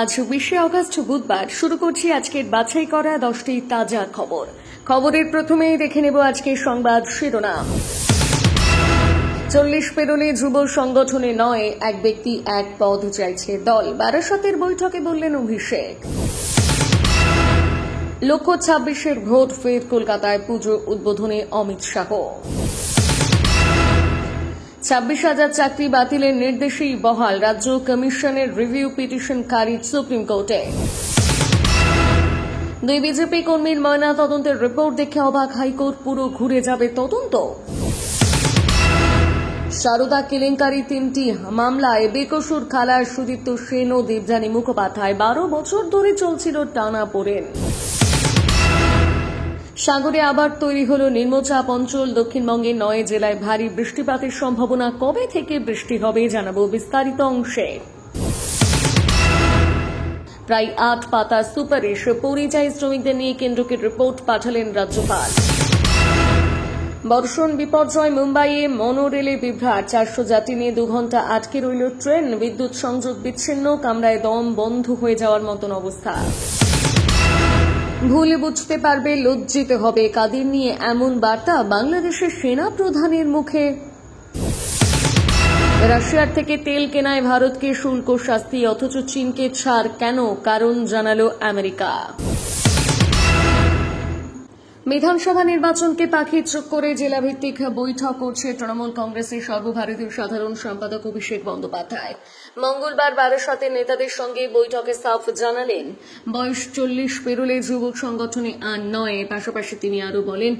আজ 20শে আগস্ট বুধবার শুরু করছি আজকের বাছাই করা 10টি তাজা খবর। খবরের প্রথমেই দেখে নেব আজকের সংবাদ শিরোনাম। 40 পেরোলে যুব সংগঠনে নয়, এক ব্যক্তি এক পদ চাইছে দল। বারাসতের বৈঠকে বললেন অভিষেক। লক্ষ্য 26-এর ভোট, ফের কলকাতায় পুজো উদ্বোধনে অমিত শাহ। 26,000 চাকরি বাতিলের নির্দেশেই বহাল রাজ্য কমিশনের রিভিউ পিটিশন খারিজ সুপ্রিম কোর্টে। 2 বিজেপি কর্মীর ময়না তদন্তের রিপোর্ট দেখে অবাক হাইকোর্ট, পুরো ঘুরে যাবে তদন্ত। সারদা কেলেঙ্কারি 3টি মামলায় বেকসুর খালাস সুদীপ্ত সেন ও দেবযানী মুখোপাধ্যায়। 12 বছর ধরে চলছিল টানাপোড়েন। সাগরে আবার তৈরি হল নিম্নচাপ অঞ্চল। দক্ষিণবঙ্গের 9 জেলায় ভারী বৃষ্টিপাতের সম্ভাবনা। কবে থেকে বৃষ্টি হবে জানাবো বিস্তারিত অংশে। প্রায় 8 পাতা সুপারিশ, পরিযায়ী শ্রমিকদের নিয়ে কেন্দ্রকে রিপোর্ট পাঠালেন রাজ্যপাল। বর্ষণ বিপর্যয় মুম্বাইয়ে, মনোরেলে বিভ্রাট। 400 যাত্রী নিয়ে 2 ঘন্টা আটকে রইল ট্রেন। বিদ্যুৎ সংযোগ বিচ্ছিন্ন, কামরায় দম বন্ধ হয়ে যাওয়ার মতন অবস্থা। ভুল বুঝতে পারবে, লজ্জিত হবে, কাদের নিয়ে এমন বার্তা বাংলাদেশের সেনা প্রধানের মুখে। রাশিয়ার থেকে তেল কেনায় ভারতকে শুল্ক শাস্তি, অথচ চীনকে ছাড় কেন? কারণ জানালো আমেরিকা। বিধানসভা নির্বাচনকে পাখির চোখ করে জেলাভিত্তিক বৈঠক করছে তৃণমূল কংগ্রেসের সর্বভারতীয় সাধারণ সম্পাদক অভিষেক বন্দ্যোপাধ্যায়। মঙ্গলবার বারাসতের নেতাদের সঙ্গে বৈঠকে সাফ জানালেন, বয়স 40 পেরোলে যুবক সংগঠনে আর নয়। পাশাপাশি তিনি আরও বলেন,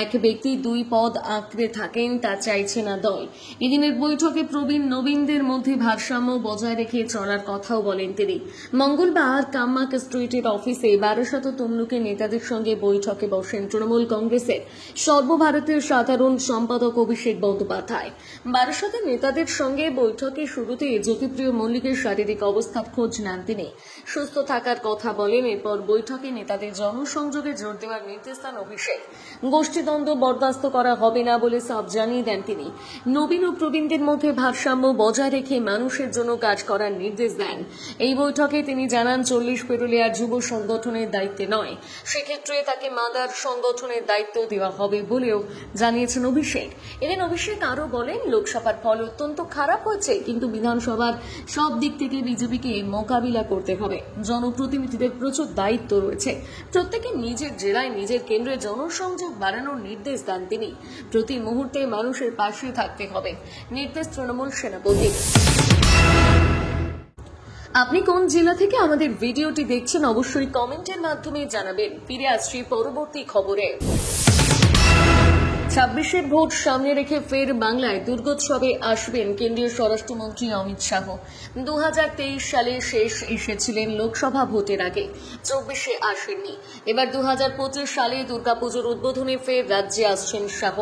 এক ব্যক্তি 2 পদ আঁকড়ে থাকেন, তা চাইছে না দল। এদিনের বৈঠকে প্রবীণ নবীনদের মধ্যে ভারসাম্য বজায় রেখে চলার কথাও বলেন তিনি। মঙ্গলবার কাম্মাক স্ট্রিটের অফিসে বারাসত তমলুকের নেতাদের সঙ্গে বৈঠকে বসেন তৃণমূল কংগ্রেসের সর্বভারতীয় সাধারণ সম্পাদক অভিষেক বন্দ্যোপাধ্যায়। বারাসতের নেতাদের সঙ্গে বৈঠকে শুরুতে জ্যোতিপ্রিয় মল্লিকের শারীরিক অবস্থার খোঁজ নেন তিনি। সুস্থ থাকার কথা বলেন। এরপর বৈঠকে নেতাদের জনসংযোগে জোর দেওয়ার নির্দেশ দেন অভিষেক। গোষ্ঠীদ্বন্দ্ব বরদাস্ত করা হবে না বলে সাফ জানিয়ে দেন তিনি। নবীন ও প্রবীণদের মধ্যে ভারসাম্য বজায় রেখে মানুষের জন্য কাজ করার নির্দেশ দেন। এই বৈঠকে তিনি জানান, 40 পেরোলে আর যুব সংগঠনের দায়িত্বে নয়, সেক্ষেত্রে তাকে মাদার সংগঠনের দায়িত্ব দেওয়া হবে বলেও জানিয়েছেন অভিষেক। এদিন অভিষেক আরও বলেন, লোকসভার ফল অত্যন্ত খারাপ হয়েছে, কিন্তু বিধানসভার সব দিক থেকে বিজেপিকে মোকাবিলা করতে হবে। জনপ্রতিনিধিদের প্রচুর দায়িত্ব রয়েছে। প্রত্যেকে নিজের জেলায় নিজের কেন্দ্রে জনসংযোগ বাড়ানোর নির্দেশ দেন তিনি। প্রতি মুহূর্তে মানুষের পাশে থাকতে হবে, নির্দেশ তৃণমূল সেনাপতির। আপনি কোন জেলা থেকে আমাদের ভিডিওটি দেখছেন অবশ্যই কমেন্টের মাধ্যমে জানাবেন। ফিরে আসছি পরবর্তী খবরে। 26-এর ভোট সামনে রেখে ফের বাংলায় দুর্গোৎসবে আসবেন কেন্দ্রীয় স্বরাষ্ট্রমন্ত্রী অমিত শাহ। 2023 সালে শেষ এসেছিলেন লোকসভা ভোটের আগে, 24-এ আসেননি। এবার 2025 সালে দুর্গাপুজোর উদ্বোধনে ফের রাজ্যে আসছেন শাহ।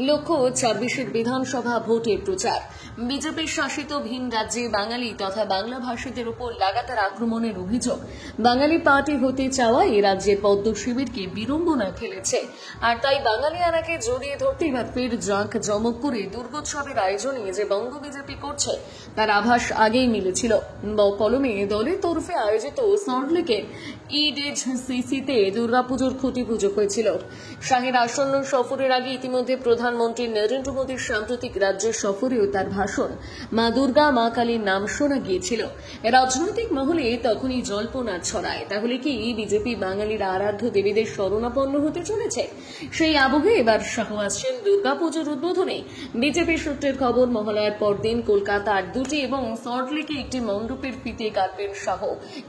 লক্ষ্য 26-এর বিধানসভা ভোটের প্রচার। বিজেপি শাসিত ভিন রাজ্যে বাঙালি তথা বাংলা ভাষীদের উপর লাগাতার আক্রমণের অভিযোগ। বাঙালি পার্টি হতে চাওয়া এ রাজ্যের পদ্ম শিবিরকে বিড়ম্বনায় ফেলেছে। আর তাই বাঙালি আনাকে জড়িয়ে ধরতে এবার ফের জাঁক জমক করে দুর্গোৎসবের আয়োজনে যে বঙ্গ বিজেপি করছে তার আভাস আগেই মিলেছিল। কলমে দলের তরফে আয়োজিত সল্টলেকের ইডেজ সিসিতে দুর্গাপুজোর খুঁটি পুজো হয়েছিল। শাহের আসন্ন সফরের আগে ইতিমধ্যে প্রধানমন্ত্রী নরেন্দ্র মোদীর সাম্প্রতিক রাজ্যের সফরেও তার ভাষণ মা দুর্গা মা কালীর নাম শোনা গিয়েছিল। রাজনৈতিক মহলে তখনই জল্পনা ছড়ায়, তাহলে কি বিজেপি বাঙালির আরাধ্য দেবীদের শরণাপন্ন হতে চলেছে? সেই আবহে এবার শাহ আসছেন দুর্গাপুজোর উদ্বোধনে। বিজেপি সূত্রের খবর, মহালয়ার পরদিন কলকাতার 2টি এবং সল্টলেকে একটি মণ্ডপের ফিতে কাটবেন শাহ।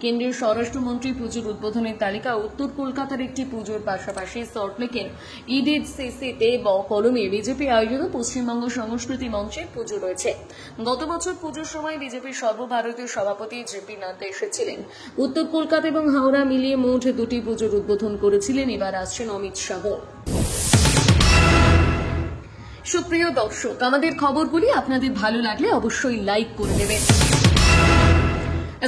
কেন্দ্রীয় স্বরাষ্ট্রমন্ত্রী পুজোর উদ্বোধনের তালিকা উত্তর কলকাতার একটি পুজোর পাশাপাশি সল্টলেকের ইডেজ সিসিতে কলমে বিজেপি আয়োজিত পশ্চিমবঙ্গ সংস্কৃতি মঞ্চের পুজো রয়েছে। গত বছর পুজোর সময় বিজেপির সর্বভারতীয় সভাপতি জেপি নাড্ডা এসেছিলেন। উত্তর কলকাতা এবং হাওড়া মিলিয়ে মোট 2টি পুজোর উদ্বোধন করেছিলেন। এবার আসছেন অমিত শাহ। সুপ্রিয় দর্শক, আমাদের খবরগুলি আপনাদের ভালো লাগলে অবশ্যই লাইক করে দেবেন।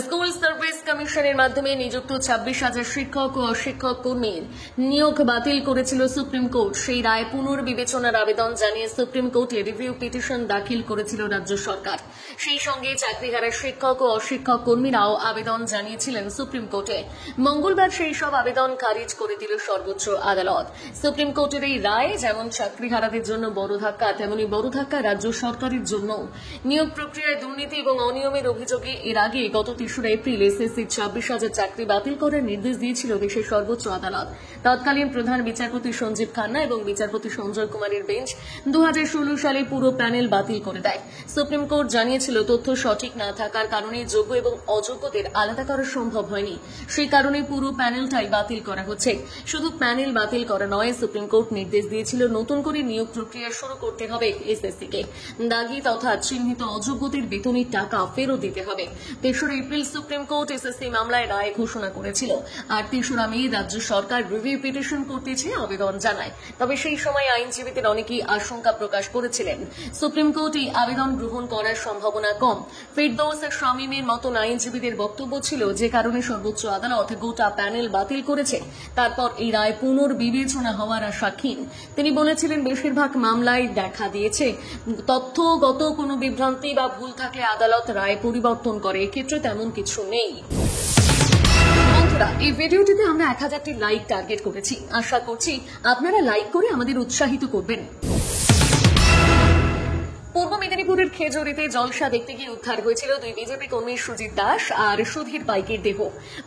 স্কুল সার্ভিস কমিশনের মাধ্যমে নিযুক্ত 26,000 শিক্ষক ও অশিক্ষক কর্মীর নিয়োগ বাতিল করেছিল সুপ্রিম কোর্ট। সেই রায় পুনর্বিবেচনার আবেদন জানিয়ে সুপ্রিম কোর্টে রিভিউ পিটিশন দাখিল করেছিল রাজ্য সরকার। সেই সঙ্গে চাকরিহারা শিক্ষক ও অশিক্ষক কর্মীরাও আবেদন জানিয়েছিলেন সুপ্রিম কোর্টে। মঙ্গলবার সেই সব আবেদন খারিজ করে দিল সর্বোচ্চ আদালত। সুপ্রিম কোর্টের এই রায় যেমন চাকরিহারাদের জন্য বড় ধাক্কা, তেমনি বড় ধাক্কা রাজ্য সরকারের জন্য। নিয়োগ প্রক্রিয়ায় দুর্নীতি এবং অনিয়মের অভিযোগে এর আগে গত 3 এপ্রিল এসএসসির 26,000 চাকরি বাতিল করার নির্দেশ দিয়েছিল দেশের সর্বোচ্চ আদালত। তৎকালীন প্রধান বিচারপতি সঞ্জীব খান্না এবং বিচারপতি সঞ্জয় কুমারের বেঞ্চ 2016 সালে পুরো প্যানেল বাতিল করে দেয়। সুপ্রিম কোর্ট জানিয়েছিল তথ্য সঠিক না থাকার কারণে যোগ্য এবং অযোগ্যদের আলাদা করা সম্ভব হয়নি। সেই কারণে পুরো প্যানেলটাই বাতিল করা হচ্ছে। শুধু প্যানেল বাতিল করা নয়, সুপ্রিম কোর্ট নির্দেশ দিয়েছিল নতুন করে নিয়োগ প্রক্রিয়া শুরু করতে হবে এসএসসিকে। দাগি তথা চিহ্নিত অযোগ্যদের বেতনের টাকা ফেরত দিতে হবে। 3 এপ্রিল সুপ্রিম কোর্ট এসএসসি মামলায় রায় ঘোষণা করেছিল। আর 3 মে রাজ্য সরকার রিভিউ পিটিশন করতে চেয়ে আবেদন জানায়। তবে সেই সময় আইনজীবীদের অনেকেই আশঙ্কা প্রকাশ করেছিলেন সুপ্রিম কোর্ট এই আবেদন গ্রহণ করার সম্ভাবনা কম। ফেরদৌস শামীমের মতো আইনজীবীদের বক্তব্য ছিল যে কারণে সর্বোচ্চ আদালত গোটা প্যানেল বাতিল করেছে, তারপর এই রায় পুনর্বিবেচনা হওয়ার আশা ক্ষীণ। তিনি বলেছিলেন বেশিরভাগ মামলায় দেখা দিয়েছে তথ্যগত কোনো বিভ্রান্তি বা ভুল থাকলে আদালত রায় পরিবর্তন করে, এক্ষেত্রে তেমন কিছু নেই। বন্ধুরা, এই ভিডিওটিতে আমরা 1000টি লাইক টার্গেট করেছি। আশা করছি আপনারা লাইক করে আমাদের উৎসাহিত করবেন। পূর্ব মেদিনীপুরের খেজুরিতে জলসা দেখতে গিয়ে উদ্ধার হয়েছিল 2 বিজেপি কর্মী সুজিত দাস আর সুধীর পাইকের দেহ।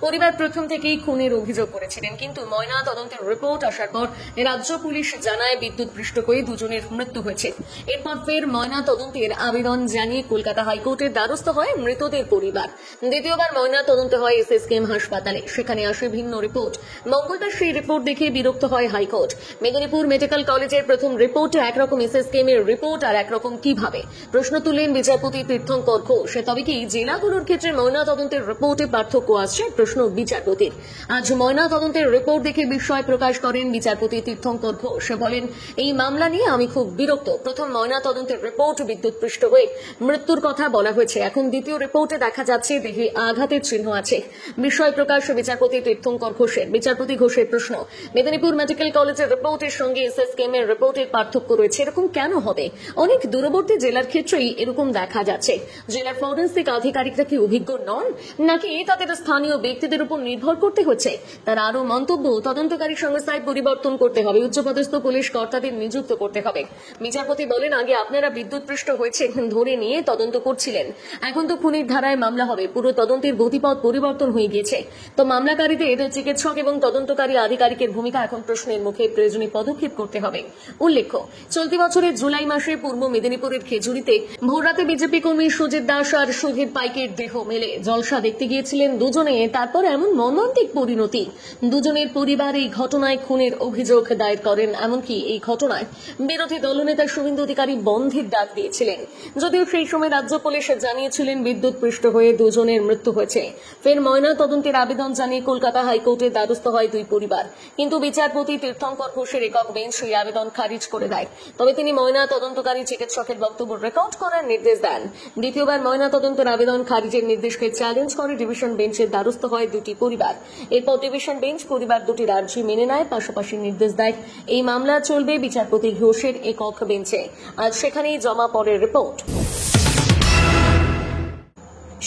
পরিবার প্রথম থেকেই খুনের অভিযোগ করেছিলেন, কিন্তু ময়না তদন্তের রিপোর্ট আসার পর রাজ্য পুলিশ জানায় বিদ্যুৎপৃষ্ট হয়ে দুজনের মৃত্যু হয়েছে। এরপর ফের ময়না তদন্তের আবেদন জানিয়ে কলকাতা হাইকোর্টের দ্বারস্থ হয় মৃতদের পরিবার। দ্বিতীয়বার ময়না তদন্ত হয় এসএসকেএম হাসপাতালে, সেখানে আসে ভিন্ন রিপোর্ট। মঙ্গলবার সেই রিপোর্ট দেখে বিরক্ত হয় হাইকোর্ট। মেদিনীপুর মেডিকেল কলেজের প্রথম রিপোর্টে একরকম এসএসকেএম এর রিপোর্ট আর একরকম কিভাবে, প্রশ্ন তুললেন বিচারপতি তীর্থঙ্কর ঘোষ। তবে কি জেলাগুলোর ক্ষেত্রে ময়না তদন্তের রিপোর্টে পার্থক্য আসছে, প্রশ্ন বিচারপতির। আজ ময়না তদন্তের রিপোর্ট দেখে বিস্ময় প্রকাশ করেন বিচারপতি তীর্থঙ্কর ঘোষ। বলেন, এই মামলা নিয়ে আমি খুব বিরক্ত। প্রথম ময়না তদন্তের রিপোর্ট বিদ্যুৎপৃষ্ট হয়ে মৃত্যুর কথা বলা হয়েছে, এখন দ্বিতীয় রিপোর্টে দেখা যাচ্ছে দেহে আঘাতের চিহ্ন আছে। বিস্ময় প্রকাশ বিচারপতি তীর্থঙ্কর ঘোষের। বিচারপতি ঘোষের প্রশ্ন, মেদিনীপুর মেডিকেল কলেজের রিপোর্টের সঙ্গে এসএসকেএম এর রিপোর্টের পার্থক্য রয়েছে, এরকম কেন হবে? অনেক দূরবর্তী জেলার ক্ষেত্রেই এরকম দেখা যাচ্ছে। জেলার ফরেন্সিক আধিকারিকরা কি অভিজ্ঞ নন, নাকি তাদের স্থানীয় ব্যক্তিদের উপর নির্ভর করতে হচ্ছে? তার আরো মন্তব্য, তদন্তকারী সংস্থায় পরিবর্তন করতে হবে, উচ্চপদস্থ পুলিশ কর্তাদের নিযুক্ত করতে হবে। বিচারপতি বলেন, আগে আপনারা বিদ্যুৎপৃষ্ট হয়েছে ধরে নিয়ে তদন্ত করছিলেন, এখন তো খুনের ধারায় মামলা হবে, পুরো তদন্তের গতিপথ পরিবর্তন হয়ে গিয়েছে। তো মামলাকারীদের চিকিৎসক এবং তদন্তকারী আধিকারিকের ভূমিকা এখন প্রশ্নের মুখে, প্রয়োজনীয় পদক্ষেপ করতে হবে। উল্লেখ্য, চলতি বছরের জুলাই মাসে পূর্ব মেদিনীপুরের খেজুরিতে ভোররাতে বিজেপি কর্মী সুজিত দাস আর সুধীর পাইকের দেহ মেলে জলসা দেখতে গিয়েছিলেন দুজনে। তারপর এমন মর্মান্তিক পরিণতি, দুজনের পরিবার এই ঘটনায় খুনের অভিযোগ দায়ের করেন। এমনকি এই ঘটনায় বিরোধী দলনেতা শুভেন্দু অধিকারী বন্ধের ডাক দিয়েছিলেন, যদিও সেই সময় রাজ্য পুলিশ জানিয়েছিলেন বিদ্যুৎপৃষ্ট হয়ে দুজনের মৃত্যু হয়েছে। ফের ময়না তদন্তের আবেদন জানিয়ে কলকাতা হাইকোর্টের দ্বারস্থ হয় দুই পরিবার, কিন্তু বিচারপতি তীর্থঙ্কর ঘোষের একক বেঞ্চ সেই আবেদন খারিজ করে দেয়। তবে তিনি ময়না তদন্তকারী চিকিৎসকের বক্তব্য রেকর্ড করার নির্দেশ দেন। দ্বিতীয়বার ময়না তদন্তের আবেদন খারিজের নির্দেশকে চ্যালেঞ্জ করে ডিভিশন বেঞ্চের দ্বারস্থ হয় দুটি পরিবার। এরপর ডিভিশন বেঞ্চ পরিবার দুটির আর্জি মেনে নেয়, পাশাপাশি নির্দেশ দেয় এই মামলা চলবে বিচারপতি ঘোষের একক বেঞ্চে। আজ সেখানেই জমা পড়ে রিপোর্ট।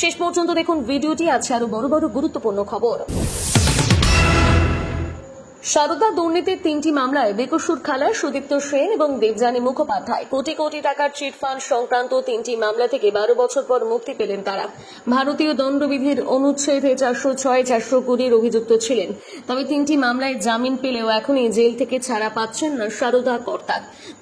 শেষ পর্যন্ত দেখুন ভিডিওটি, আছে আরো বড় বড় গুরুত্বপূর্ণ খবর। সারদা দুর্নীতির 3টি মামলায় বেকসুর খালাস সুদীপ্ত সেন এবং দেবযানী মুখোপাধ্যায়। কোটি কোটি টাকার চিটফান্ড সংক্রান্ত 3টি মামলা থেকে 12 বছর পর মুক্তি পেলেন তারা। ভারতীয় দণ্ডবিধির অনুচ্ছেদ 406, 420 অভিযুক্ত ছিলেন। তবে 3টি মামলায় জামিন পেলেও এখনই জেল থেকে ছাড়া পাচ্ছেন না সারদা কর্তা।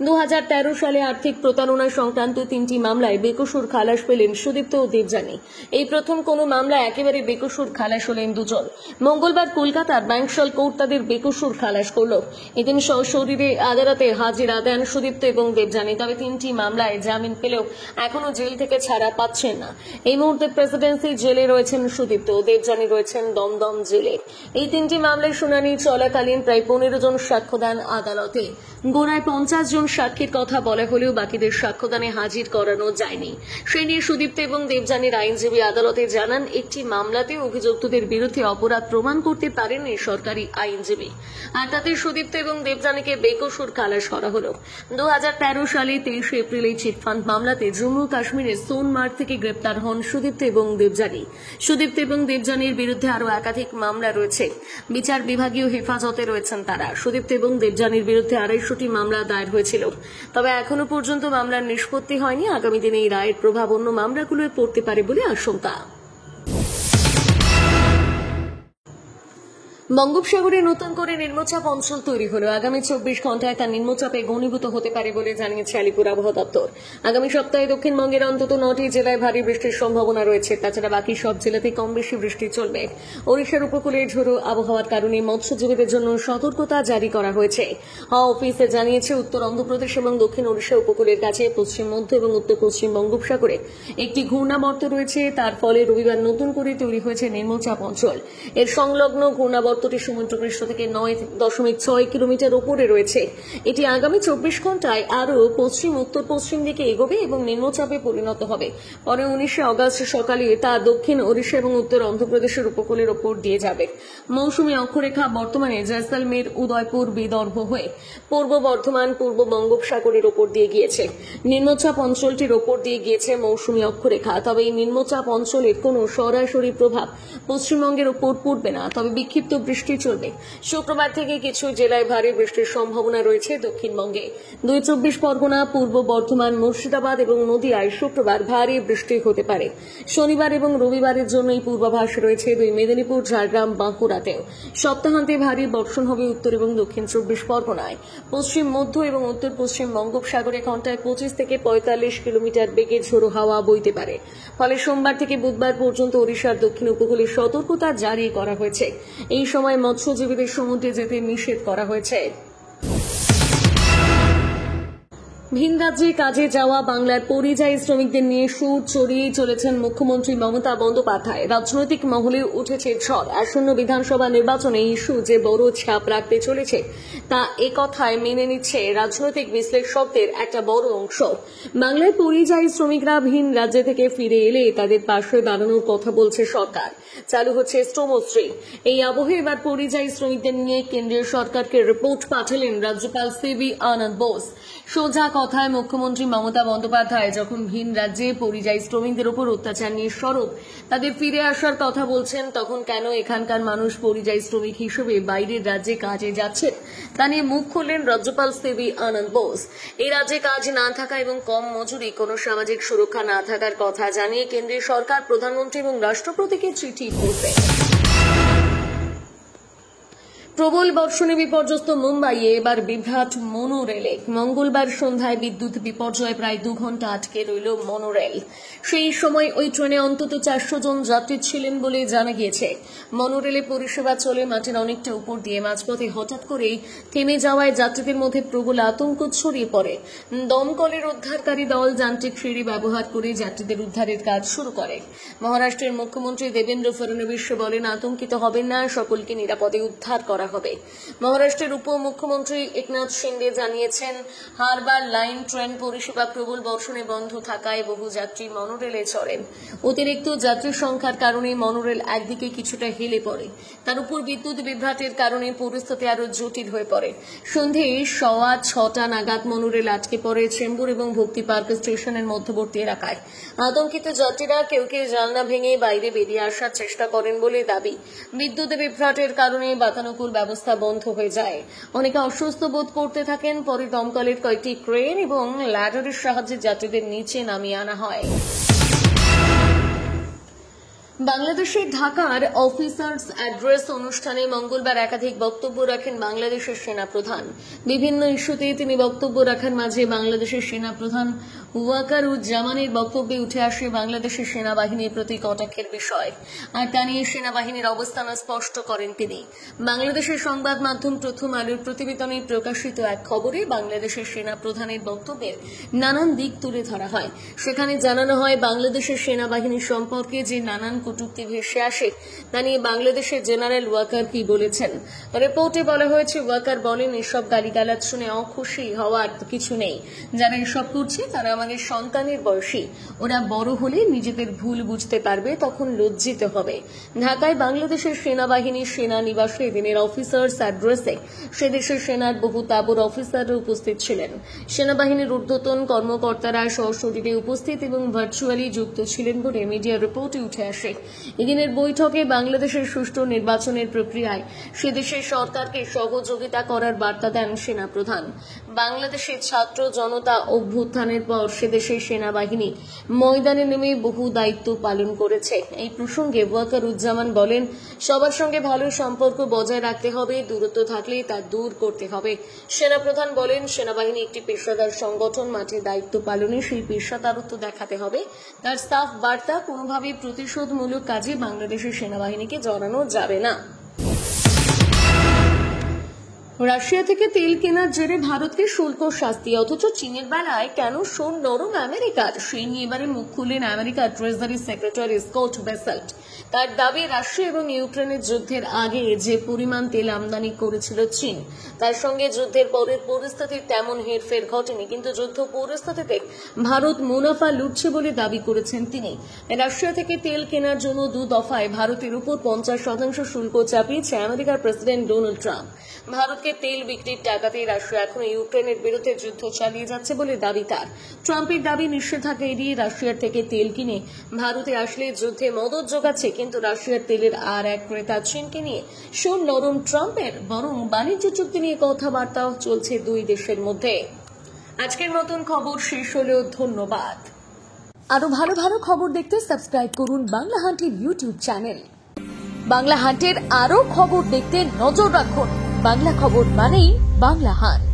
2013 সালে আর্থিক প্রতারণা সংক্রান্ত 3টি মামলায় বেকসুর খালাস পেলেন সুদীপ্ত ও দেবযানী। এই প্রথম কোনো মামলায় একেবারে বেকসুর খালাস হলেন দুজন। মঙ্গলবার কলকাতার ব্যাংকশাল কোর্ট তাদের বেকসুর খালাস করল। এদিন সশরীরে আদালতে হাজিরা দেন সুদীপ্ত এবং দেবযানী। তবে 3টি মামলায় জামিন পেলেও এখনো জেল থেকে ছাড়া পাচ্ছেন না। এই মুহূর্তে প্রেসিডেন্সি জেলে রয়েছেন সুদীপ্ত, দেবযানী রয়েছেন দমদম জেলে। এই 3টি মামলায় শুনানি চলাকালীন প্রায় 15 জন সাক্ষ্য দেন আদালতে। গোড়ায় 50 জন সাক্ষীর কথা বলা হলেও বাকিদের সাক্ষ্যদানে হাজির করানো যায়নি। সে নিয়ে সুদীপ্ত এবং দেবযানীর আইনজীবী আদালতে জানান, একটি মামলাতে অভিযুক্তদের বিরুদ্ধে অপরাধ প্রমাণ করতে পারেননি সরকারি আইনজীবী, আর তাতে সুদীপ্ত এবং দেবযানীকে বেকসুর খালাস করা হলো। 2013 সালে 23 এপ্রিল এই চিটফান্ড মামলাতে জম্মু কাশ্মীরের সোনমার্গ থেকে গ্রেপ্তার হন সুদীপ্ত এবং দেবযানী। সুদীপ্ত এবং দেবযানীর বিরুদ্ধে আরও একাধিক মামলা রয়েছে। বিচার বিভাগীয় হেফাজতে রয়েছেন তারা। সুদীপ্ত এবং দেবযানীর বিরুদ্ধে 250টি মামলা দায়ের হয়েছিল, তবে এখনো পর্যন্ত মামলার নিষ্পত্তি হয়নি। আগামী দিনে এই রায়ের প্রভাব অন্য মামলাগুলোয় পড়তে পারে বলে আশঙ্কা। বঙ্গোপসাগরে নতুন করে নিম্নচাপ অঞ্চল তৈরি হলো। আগামী 24 ঘন্টায় তা নিম্নচাপে ঘনীভূত হতে পারে বলে জানিয়েছে আলিপুর আবহাওয়া দপ্তর। আগামী সপ্তাহে দক্ষিণবঙ্গের অন্তত 9টি জেলায় ভারী বৃষ্টির সম্ভাবনা রয়েছে। তাছাড়া বাকি সব জেলাতে কম বেশি বৃষ্টি চলবে। ওড়িশার উপকূলে ঝোড়ো আবহাওয়ার কারণে মৎস্যজীবীদের জন্য সতর্কতা জারি করা হয়েছে। হাওয়া অফিসে জানিয়েছে, উত্তর অন্ধ্রপ্রদেশ এবং দক্ষিণ ওড়িশা উপকূলের কাছে পশ্চিম মধ্য এবং উত্তর পশ্চিম বঙ্গোপসাগরে একটি ঘূর্ণাবর্ত রয়েছে। তার ফলে রবিবার নতুন করে তৈরি হয়েছে নিম্নচাপ অঞ্চল। এর সংলগ্ন ঘূর্ণাবর্তটি সমুদ্রপৃষ্ঠ থেকে 9.6 কিলোমিটার উপরে রয়েছে। এটি আগামী 24 ঘন্টায় আরও পশ্চিম উত্তর পশ্চিম দিকে এগোবে এবং নিম্নচাপে পরিণত হবে। পরে 19 আগস্ট সকালে তা দক্ষিণ ওড়িশা এবং উত্তর অন্ধ্রপ্রদেশের উপকূলের ওপর দিয়ে যাবে। মৌসুমী অক্ষরেখা বর্তমানে জয়সলমের, উদয়পুর, বিদর্ভ হয়ে পূর্ব বর্ধমান, পূর্ব বঙ্গোপসাগরের ওপর দিয়ে গিয়েছে। নিম্নচাপ অঞ্চলটির ওপর দিয়ে গিয়েছে মৌসুমী অক্ষরেখা। তবে এই নিম্নচাপ অঞ্চলের কোনো সরাসরি প্রভাব পশ্চিমবঙ্গের ওপর পড়বে না, তবে বিক্ষিপ্ত বৃষ্টি চলবে। শুক্রবার থেকে কিছু জেলায় ভারী বৃষ্টির সম্ভাবনা রয়েছে। দক্ষিণবঙ্গে 24 পরগনা, পূর্ব বর্ধমান, মুর্শিদাবাদ এবং নদিয়ায় শুক্রবার ভারী বৃষ্টি হতে পারে। শনিবার এবং রবিবারের জন্য এই পূর্বাভাস রয়েছে 2 মেদিনীপুর, ঝাড়গ্রাম, বাঁকুড়াতেও। সপ্তাহান্তে ভারী বর্ষণ হবে উত্তর এবং দক্ষিণ 24 পরগনায়। পশ্চিম মধ্য এবং উত্তর পশ্চিম বঙ্গোপসাগরে ঘন্টায় 25 থেকে 45 কিলোমিটার বেগে ঝোড়ো হাওয়া বইতে পারে। ফলে সোমবার থেকে বুধবার পর্যন্ত ওড়িশার দক্ষিণ উপকূলে সতর্কতা জারি করা হয়েছে। এই সময় মৎস্যজীবীদের সমুদ্রে যেতে নিষেধ করা হয়েছে। ভিন রাজ্যে কাজে যাওয়া বাংলার পরিযায়ী শ্রমিকদের নিয়ে সুর চড়িয়েই চলেছেন মুখ্যমন্ত্রী মমতা বন্দ্যোপাধ্যায়। রাজনৈতিক মহলে উঠেছে ঝড়। আসন্ন বিধানসভা নির্বাচনে ইস্যু যে বড় ছাপ রাখতে চলেছে তা একথায় মেনে নিচ্ছে রাজনৈতিক বিশ্লেষকদের একটা বড় অংশ। বাংলার পরিযায়ী শ্রমিকরা ভিন রাজ্য থেকে ফিরে এলে তাদের পাশে দাঁড়ানোর কথা বলছে সরকার। চালু হচ্ছে শ্রমশ্রী। এই আবহে এবার পরিযায়ী শ্রমিকদের নিয়ে কেন্দ্রীয় সরকারকে রিপোর্ট পাঠালেন রাজ্যপাল সিবি আনন্দ বোস। সোজা কথায় মুখ্যমন্ত্রী মমতা বন্দ্যোপাধ্যায় যখন ভিন রাজ্যে পরিযায়ী শ্রমিকদের উপর অত্যাচার নিয়ে সরব তাদের ফিরে আসার কথা বলছেন, তখন কেন এখানকার মানুষ পরিযায়ী শ্রমিক হিসেবে বাইরের রাজ্যে কাজে যাচ্ছেন তা নিয়ে মুখ খুললেন রাজ্যপাল সিবি আনন্দ বোস। এই রাজ্যে কাজ না থাকা এবং কম মজুরি, কোনো সামাজিক সুরক্ষা না থাকার কথা জানিয়ে কেন্দ্রীয় সরকার প্রধানমন্ত্রী এবং রাষ্ট্রপতিকে চিঠি করবে। প্রবল বর্ষণে বিপর্যস্ত মুম্বাইয়ে এবার বিভ্রাট মনোরেলে। মঙ্গলবার সন্ধ্যায় বিদ্যুৎ বিপর্যয়ে প্রায় 2 ঘন্টা আটকে রইল মনোরেল। সেই সময় ওই ট্রেনে অন্তত 400 জন যাত্রী ছিলেন বলে জানা গিয়েছে। মনোরেলে পরিষেবা চলে মাটির অনেকটা উপর দিয়ে। মাঝপথে হঠাৎ করেই থেমে যাওয়ায় যাত্রীদের মধ্যে প্রবল আতঙ্ক ছড়িয়ে পড়ে। দমকলের উদ্ধারকারী দল যান্ত্রিক সিঁড়ি ব্যবহার করে যাত্রীদের উদ্ধারের কাজ শুরু করে। মহারাষ্ট্রের মুখ্যমন্ত্রী দেবেন্দ্র ফডনবিস বলেন, আতঙ্কিত হবেন না, সকলকে নিরাপদে উদ্ধার করা হবে। মহারাষ্ট্রের উপমুখ্যমন্ত্রী একনাথ শিন্ডে জানিয়েছেন, হারবার লাইন ট্রেন পরিষেবা প্রবল বর্ষণে বন্ধ থাকায় বহু যাত্রী মনোরেলে চড়েন। অতিরিক্ত যাত্রীর সংখ্যার কারণে মনোরেল একদিকে কিছুটা হেলে পড়ে। তার উপর বিদ্যুৎ বিভ্রাটের কারণে পরিস্থিতি আরো জটিল হয়ে পড়ে। সন্ধে 6:15 নাগাদ মনোরেল আটকে পড়ে চেম্বুর এবং ভক্তি পার্ক স্টেশনের মধ্যবর্তী এলাকায়। আতঙ্কিত যাত্রীরা কেউ কেউ জানলা ভেঙে বাইরে বেরিয়ে আসার চেষ্টা করেন বলে দাবি। বিদ্যুৎ বিভ্রাটের কারণে বাতানুকূল ব্যবস্থা বন্ধ হয়ে যায়। অনেকে অসুস্থ বোধ করতে থাকেন। পরে দমকলের কয়েকটি ক্রেন এবং ল্যাডারের সাহায্যে যাত্রীদের নিচে নামিয়ে আনা হয়। বাংলাদেশের ঢাকার অফিসার্স অ্যাড্রেস অনুষ্ঠানে মঙ্গলবার একাধিক বক্তব্য রাখেন বাংলাদেশের সেনাপ্রধান। বিভিন্ন ইস্যুতে তিনি বক্তব্য রাখার মাঝে বাংলাদেশের সেনাপ্রধান ওয়াকারুজ্জামানের বক্তব্যে উঠে আসে বাংলাদেশের সেনাবাহিনীর প্রতি কটাক্ষের বিষয়, আর তা নিয়ে সেনাবাহিনীর অবস্থান স্পষ্ট করেন তিনি। বাংলাদেশের সংবাদ মাধ্যম প্রথম আলোর প্রতিবেদনে প্রকাশিত এক খবরে বাংলাদেশের সেনা প্রধানের বক্তব্যের নানান দিক তুলে ধরা হয়। সেখানে জানানো হয়, বাংলাদেশের সেনাবাহিনী সম্পর্কে যে নানান কটূক্তি ভেসে আসে তা নিয়ে বাংলাদেশের জেনারেল ওয়াকার কি বলেছেন। রিপোর্টে বলা হয়েছে, ওয়াকার বলেন, এসব গালিগালাজ শুনে অখুশি হওয়ার কিছু নেই। যারা এসব করছে তারা আমাদের সন্তানের বয়সী। ওরা বড় হলে নিজেদের ভুল বুঝতে পারবে, তখন লজ্জিত হবে। ঢাকায় বাংলাদেশের সেনাবাহিনীর সেনানিবাসে দিনের অফিসার্স অ্যাড্রেসে সে দেশের সেনার বহু তাবর অফিসাররা উপস্থিত ছিলেন। সেনাবাহিনীর ঊর্ধ্বতন কর্মকর্তারা সশরীরে উপস্থিত এবং ভার্চুয়ালি যুক্ত ছিলেন বলে মিডিয়া রিপোর্টে উঠে আসে। এদিনের বৈঠকে বাংলাদেশের সুষ্ঠু নির্বাচনের প্রক্রিয়ায় সে দেশের সরকারকে সহযোগিতা করার বার্তা দেন সেনাপ্রধান। বাংলাদেশের ছাত্র জনতা অভ্যুত্থানের পর সে দেশের সেনাবাহিনী ময়দানে নেমে বহু দায়িত্ব পালন করেছে। এই প্রসঙ্গে ওয়াকারুজ্জামান বলেন, সবার সঙ্গে ভালো সম্পর্ক বজায় রাখতে হবে, দূরত্ব থাকলে তা দূর করতে হবে। সেনাপ্রধান বলেন, সেনাবাহিনী একটি পেশাদার সংগঠন, মাঠে দায়িত্ব পালনে সেই পেশাদারত্ব দেখাতে হবে। তার সাফ বার্তা, কোনোভাবেই প্রতিশোধমূলক কাজে বাংলাদেশের সেনাবাহিনীকে জড়ানো যাবে না। রাশিয়া থেকে তেল কেনার জেরে ভারতকে শুল্ক শাস্তি, অথচ চীনের বেলায় কেন শোন নরম আমেরিকার, সেই নিয়ে এবারে মুখ খুললেন আমেরিকার ট্রেজারি সেক্রেটারি স্কট বেসেল্ট। তার দাবি, রাশিয়া এবং ইউক্রেনের যুদ্ধের আগে যে পরিমাণ তেল আমদানি করেছিল চীন, তার সঙ্গে যুদ্ধের পরের পরিস্থিতির তেমন হেরফের ঘটেনি, কিন্তু যুদ্ধ পরিস্থিতিতে ভারত মুনাফা লুটছে বলে দাবি করেছেন তিনি। রাশিয়া থেকে তেল কেনার জন্য 2 দফায় ভারতের উপর 50% শুল্ক চাপিয়েছে আমেরিকার প্রেসিডেন্ট ডোনাল্ড ট্রাম্প। ভারতকে তেল বিক্রির টাকাতেই রাশিয়া এখন ইউক্রেনের বিরুদ্ধে যুদ্ধ চালিয়ে যাচ্ছে বলে দাবি তার। ট্রাম্পের দাবি, নিষেধাজ্ঞা এড়িয়ে রাশিয়ার থেকে তেল কিনে ভারতে আসলে যুদ্ধে মদত যোগাচ্ছে, কিন্তু রাশিয়ার তেলের আর এক ক্রেতা চীনকে নিয়ে শোন নরম ট্রাম্পের, বরং বাণিজ্য চুক্তি নিয়ে কথাবার্তা চলছে দুই দেশের মধ্যে। আজকের নতুন খবর শেষ হলো, ধন্যবাদ। আরো ভালো ভালো খবর দেখতে সাবস্ক্রাইব করুন বাংলা হান্টের ইউটিউব চ্যানেল। বাংলা হান্টের আরো খবর দেখতে নজর রাখুন। বাংলা খবর মানেই বাংলা হান্ট।